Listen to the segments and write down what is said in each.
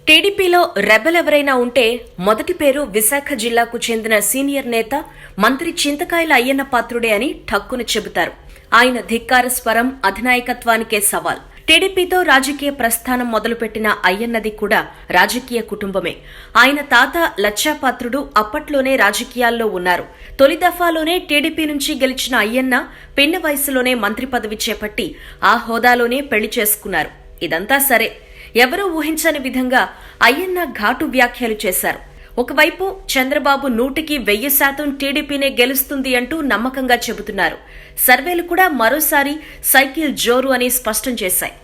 టీడీపీలో రెబెల్ ఎవరైనా ఉంటే మొదటి పేరు విశాఖ జిల్లాకు చెందిన సీనియర్ నేత మంత్రి చింతకాయల అయ్యన్న పాత్రుడే అని ఠక్కున చెబుతారు. ఆయన ధిక్కార స్వరం అధినాయకత్వానికే సవాల్. టీడీపీతో రాజకీయ ప్రస్థానం మొదలుపెట్టిన అయ్యన్నది కూడా రాజకీయ కుటుంబమే. ఆయన తాత లచ్చాపాత్రుడు అప్పట్లోనే రాజకీయాల్లో ఉన్నారు. తొలి దఫాలోనే టీడీపీ నుంచి గెలిచిన అయ్యన్న పిన్న వయసులోనే మంత్రి పదవి చేపట్టి ఆ హోదాలోనే పెళ్లి చేసుకున్నారు. ఇదంతా సరే, ఎవరూ ఊహించని విధంగా అయ్యన్న ఘాటు వ్యాఖ్యలు చేశారు. ఒకవైపు చంద్రబాబు 100% టీడీపీనే గెలుస్తుంది అంటూ నమ్మకంగా చెబుతున్నారు. సర్వేలు కూడా మరోసారి సైకిల్ జోరు అని స్పష్టం చేశాయి.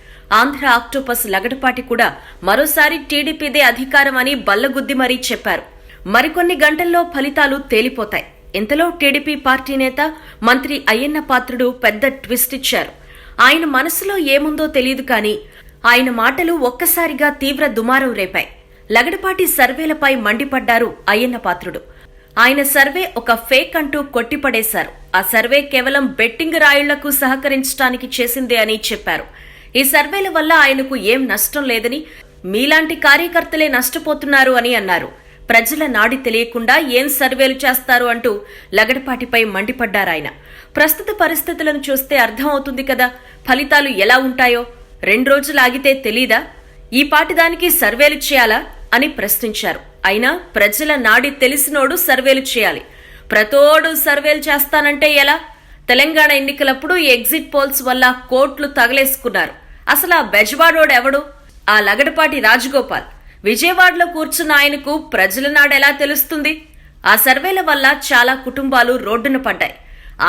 ఆంధ్ర ఆక్టోపస్ లగడపాటి కూడా మరోసారి టీడీపీదే అధికారం అని బల్లగుద్ది మరీ చెప్పారు. మరికొన్ని గంటల్లో ఫలితాలు తేలిపోతాయి. ఇంతలో టీడీపీ పార్టీ నేత మంత్రి అయ్యన్న పాత్రుడు పెద్ద ట్విస్ట్ ఇచ్చారు. ఆయన మనసులో ఏముందో తెలియదు కానీ ఆయన మాటలు ఒక్కసారిగా తీవ్ర దుమారం రేపాయి. లగడపాటి సర్వేలపై మండిపడ్డారు అయ్యన్న పాత్రుడు. ఆయన సర్వే ఒక ఫేక్ అంటూ కొట్టిపడేశారు. ఆ సర్వే కేవలం బెట్టింగ్ రాయుళ్లకు సహకరించడానికి చేసిందే అని చెప్పారు. ఈ సర్వేల వల్ల ఆయనకు ఏం నష్టం లేదని, మీలాంటి కార్యకర్తలే నష్టపోతున్నారు అని అన్నారు. ప్రజల నాడి తెలియకుండా ఏం సర్వేలు చేస్తారు అంటూ లగడపాటిపై మండిపడ్డారాయన. ప్రస్తుత పరిస్థితులను చూస్తే అర్థమవుతుంది కదా ఫలితాలు ఎలా ఉంటాయో. 2 రోజులు ఆగితే తెలీదా? ఈ పాటిదానికి సర్వేలు చేయాలా అని ప్రశ్నించారు. అయినా ప్రజల నాడి తెలిసినోడు సర్వేలు చేయాలి. ప్రతోడు సర్వేలు చేస్తానంటే ఎలా? తెలంగాణ ఎన్నికలప్పుడు ఎగ్జిట్ పోల్స్ వల్ల కోట్లు తగలేసుకున్నారు. అసలు ఆ బెజవాడోడెవడు? ఆ లగడపాటి రాజగోపాల్. విజయవాడలో కూర్చున్న ఆయనకు ప్రజల నాడెలా తెలుస్తుంది? ఆ సర్వేల వల్ల చాలా కుటుంబాలు రోడ్డున పడ్డాయి.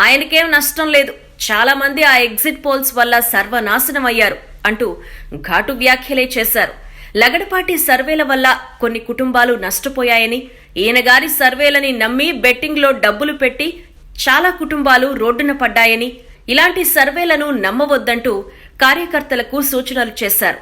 ఆయనకేం నష్టం లేదు. చాలా మంది ఆ ఎగ్జిట్ పోల్స్ వల్ల సర్వనాశనం అయ్యారు అంటూ ఘాటు వ్యాఖ్యలే చేశారు. లగడపాటి సర్వేల వల్ల కొన్ని కుటుంబాలు నష్టపోయాయని, ఈయనగారి సర్వేలని నమ్మి బెట్టింగ్లో డబ్బులు పెట్టి చాలా కుటుంబాలు రోడ్డున పడ్డాయని, ఇలాంటి సర్వేలను నమ్మవద్దంటూ కార్యకర్తలకు సూచనలు చేశారు.